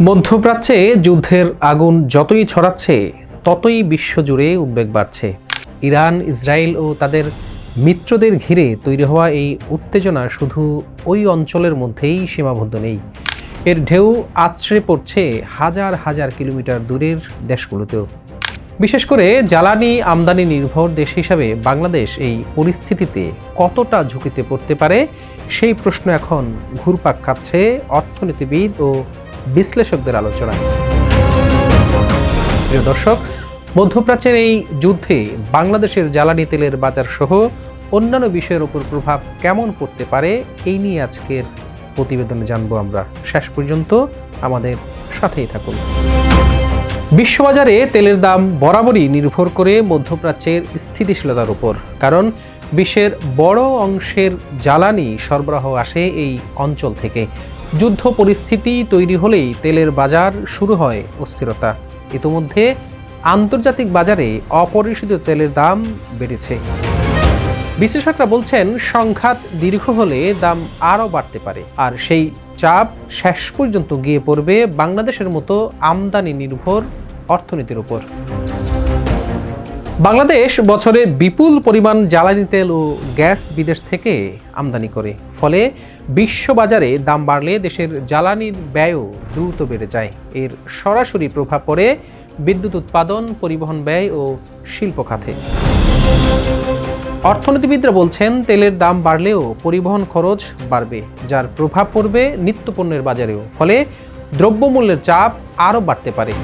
মধ্যপ্রাচ্যে যুদ্ধের আগুন যতই ছড়াচ্ছে ততই বিশ্বজুড়ে উদ্বেগ বাড়ছে। ইরান, ইসরায়েল ও তাদের মিত্রদের ঘিরে তৈরি হওয়া এই উত্তেজনা শুধু ওই অঞ্চলের মধ্যেই সীমাবদ্ধ নেই, এর ঢেউ আছড়ে পড়ছে হাজার হাজার কিলোমিটার দূরের দেশগুলোতেও। বিশেষ করে জ্বালানি আমদানি নির্ভর দেশ হিসাবে বাংলাদেশ এই পরিস্থিতিতে কতটা ঝুঁকিতে পড়তে পারে সেই প্রশ্ন এখন ঘুরপাক খাচ্ছে অর্থনীতিবিদ ও বিশ্লেষকদের আলোচনায়। প্রিয় দর্শক, মধ্যপ্রাচ্যের এই যুদ্ধে বাংলাদেশের জ্বালানি তেলের বাজার সহ অন্যান্য বিষয়ের উপর প্রভাব কেমন পড়তে পারে এই নিয়ে আজকের প্রতিবেদনে জানবো আমরা। শেষ পর্যন্ত আমাদের সাথেই থাকুন। বিশ্ববাজারে তেলের দাম বরাবরই নির্ভর করে মধ্যপ্রাচ্যের স্থিতিশীলতার উপর, কারণ বিশ্বের বড় অংশের জ্বালানি সরবরাহ আসে এই অঞ্চল থেকে। যুদ্ধ পরিস্থিতি তৈরি হলেই তেলের বাজার শুরু হয় অস্থিরতা। ইতোমধ্যে আন্তর্জাতিক বাজারে অপরিশোধিত তেলের দাম বেড়েছে। বিশ্লেষকরা বলছেন সংঘাত দীর্ঘ হলে দাম আরও বাড়তে পারে, আর সেই চাপ শেষ পর্যন্ত গিয়ে পড়বে বাংলাদেশের মতো আমদানি নির্ভর অর্থনীতির উপর। বাংলাদেশ বছরে বিপুল পরিমাণ জ্বালানি তেল ও গ্যাস বিদেশ থেকে আমদানি করে, ফলে বিশ্ববাজারে দাম বাড়লে দেশের জ্বালানির ব্যয়ও দ্রুত বেড়ে যায়। এর সরাসরি প্রভাব পড়ে বিদ্যুৎ উৎপাদন, পরিবহন ব্যয় ও শিল্প খাতে। অর্থনীতিবিদরা বলছেন তেলের দাম বাড়লেও পরিবহন খরচ বাড়বে, যার প্রভাব পড়বে নিত্যপণ্যের বাজারেও, ফলে দ্রব্যমূল্যের চাপ আরও বাড়তে পারে।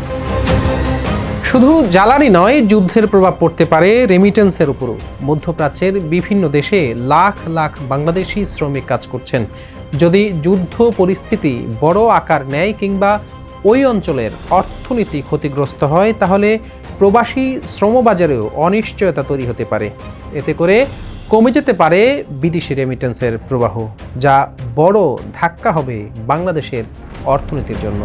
শুধু জ্বালানি নয়, যুদ্ধের প্রভাব পড়তে পারে রেমিটেন্সের উপরও। মধ্যপ্রাচ্যের বিভিন্ন দেশে লাখ লাখ বাংলাদেশি শ্রমিক কাজ করছেন। যদি যুদ্ধ পরিস্থিতি বড় আকার নেয় কিংবা ওই অঞ্চলের অর্থনীতি ক্ষতিগ্রস্ত হয়, তাহলে প্রবাসী শ্রমবাজারেও অনিশ্চয়তা তৈরি হতে পারে। এতে করে কমে যেতে পারে বিদেশি রেমিটেন্সের প্রবাহ, যা বড় ধাক্কা হবে বাংলাদেশের অর্থনীতির জন্য।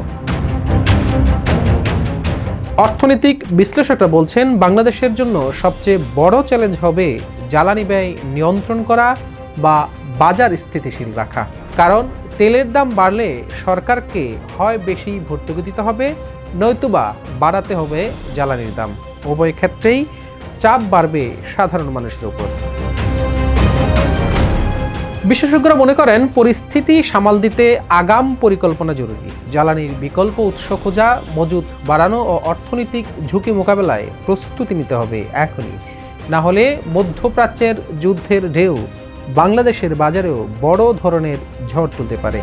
অর্থনৈতিক বিশ্লেষকরা বলছেন বাংলাদেশের জন্য সবচেয়ে বড় চ্যালেঞ্জ হবে জ্বালানি ব্যয় নিয়ন্ত্রণ করা বা বাজার স্থিতিশীল রাখা। কারণ তেলের দাম বাড়লে সরকারকে হয় বেশি ভর্তুকি দিতে হবে, নয়তোবা বাড়াতে হবে জ্বালানির দাম। উভয় ক্ষেত্রেই চাপ বাড়বে সাধারণ মানুষের উপর। বিশেষজ্ঞরা মনে করেন পরিস্থিতি সামাল দিতে আগাম পরিকল্পনা জরুরি। জ্বালানির বিকল্প উৎস খোঁজা, মজুত বাড়ানো ও অর্থনৈতিক ঝুঁকি মোকাবেলায় প্রস্তুতি নিতে হবে এখনই। না হলে মধ্যপ্রাচ্যের যুদ্ধের ঢেউ বাংলাদেশের বাজারেও বড় ধরনের ঝড় তুলতে পারে।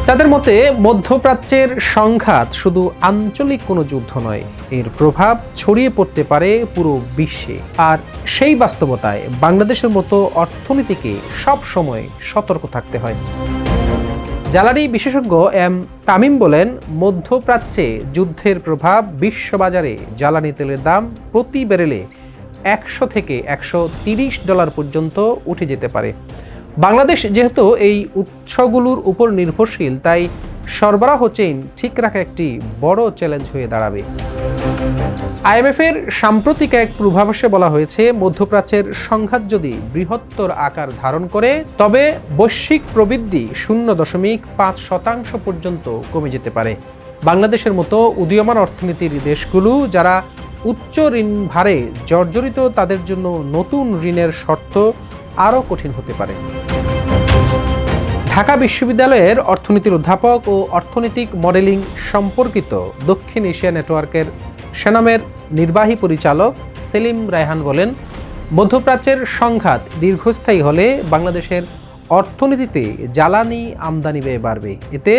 তাদের মতে মধ্যপ্রাচ্যের সংঘাত শুধু আঞ্চলিক কোনো যুদ্ধ নয়, এর প্রভাব ছড়িয়ে পড়তে পারে পুরো বিশ্বে। আর সেই বাস্তবতায় বাংলাদেশের মতো অর্থনীতিকে সব সময় সতর্ক থাকতে হয়। জ্বালানি বিশেষজ্ঞ এম তামিম বলেন, মধ্যপ্রাচ্যে যুদ্ধের প্রভাব বিশ্ববাজারে জ্বালানি তেলের দাম প্রতি ব্যারেলে $100 থেকে $130 পর্যন্ত উঠে যেতে পারে। বাংলাদেশ যেহেতু এই উৎসগুলোর উপর নির্ভরশীল, তাই সরবরাহ চেইন ঠিক রাখা একটি বড় চ্যালেঞ্জ হয়ে দাঁড়াবে। আইএমএফের সাম্প্রতিক এক পূর্বাভাসে বলা হয়েছে, মধ্যপ্রাচ্যের সংঘাত যদি বৃহত্তর আকার ধারণ করে তবে বৈশ্বিক প্রবৃদ্ধি 0.5% পর্যন্ত কমে যেতে পারে। বাংলাদেশের মতো উদীয়মান অর্থনীতির দেশগুলো যারা উচ্চ ঋণ ভারে জর্জরিত, তাদের জন্য নতুন ঋণের শর্ত আরও কঠিন হতে পারে। ঢাকা বিশ্ববিদ্যালয়ের অর্থনীতির অধ্যাপক ও অর্থনৈতিক মডেলিং সম্পর্কিত দক্ষিণ এশিয়া নেটওয়ার্কের সেনামের নির্বাহী পরিচালক সেলিম রায়হান বলেন, মধ্যপ্রাচ্যের সংঘাত দীর্ঘস্থায়ী হলে বাংলাদেশের অর্থনীতিতে জ্বালানি আমদানি ব্যয় বাড়বে। এতে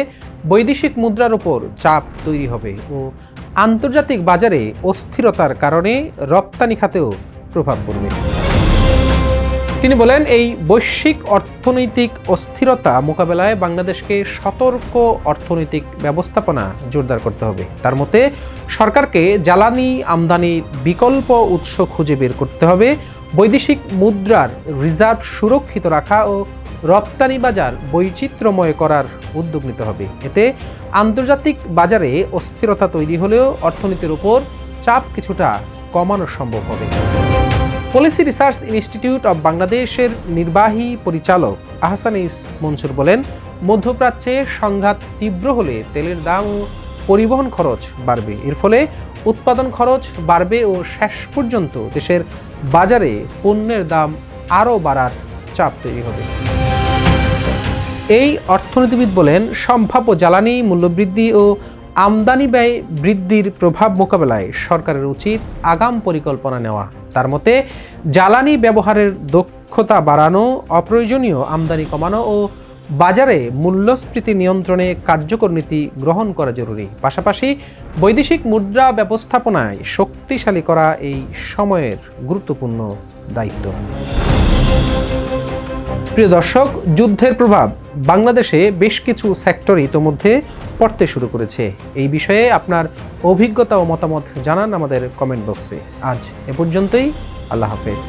বৈদেশিক মুদ্রার উপর চাপ তৈরি হবে ও আন্তর্জাতিক বাজারে অস্থিরতার কারণে রপ্তানি খাতেও প্রভাব পড়বে। তিনি বলেন, এই বৈশ্বিক অর্থনৈতিক অস্থিরতা মোকাবেলায় বাংলাদেশকে সতর্ক অর্থনৈতিক ব্যবস্থাপনা জোরদার করতে হবে। তার মতে সরকারকে জ্বালানি আমদানির বিকল্প উৎস খুঁজে বের করতে হবে, বৈদেশিক মুদ্রার রিজার্ভ সুরক্ষিত রাখা ও রপ্তানি বাজার বৈচিত্র্যময় করার উদ্যোগ নিতে হবে। এতে আন্তর্জাতিক বাজারে অস্থিরতা তৈরি হলেও অর্থনীতির উপর চাপ কিছুটা কমানো সম্ভব হবে। পলিসি রিসার্চ ইনস্টিটিউট অব বাংলাদেশের নির্বাহী পরিচালক আহসান মনসুর বলেন, মধ্যপ্রাচ্যে সংঘাত তীব্র হলে তেলের দাম ও পরিবহন খরচ বাড়বে। এর ফলে উৎপাদন খরচ বাড়বে ও শেষ পর্যন্ত দেশের বাজারে পণ্যের দাম আরও বাড়ার চাপ তৈরি হবে। এই অর্থনীতিবিদ বলেন, সম্ভাব্য জ্বালানি মূল্যবৃদ্ধি ও আমদানি ব্যয় বৃদ্ধির প্রভাব মোকাবেলায় সরকারের উচিত আগাম পরিকল্পনা নেওয়া। তার মতে, জ্বালানি ব্যবহারের দক্ষতা বাড়ানো, অপ্রয়োজনীয় আমদানি কমানো ও বাজারে মূল্যস্ফীতি নিয়ন্ত্রণে কার্যকর নীতি গ্রহণ করা জরুরি। পাশাপাশি বৈদেশিক মুদ্রা ব্যবস্থাপনায় শক্তিশালী করা এই সময়ের গুরুত্বপূর্ণ দায়িত্ব। প্রিয় দর্শক, যুদ্ধের প্রভাব বাংলাদেশে বেশ কিছু সেক্টরে ইতোমধ্যে পড়তে শুরু করেছে। এই বিষয়ে আপনার অভিজ্ঞতা ও মতামত জানান আমাদের কমেন্ট বক্সে। আজ এ পর্যন্তই। আল্লাহ হাফেজ।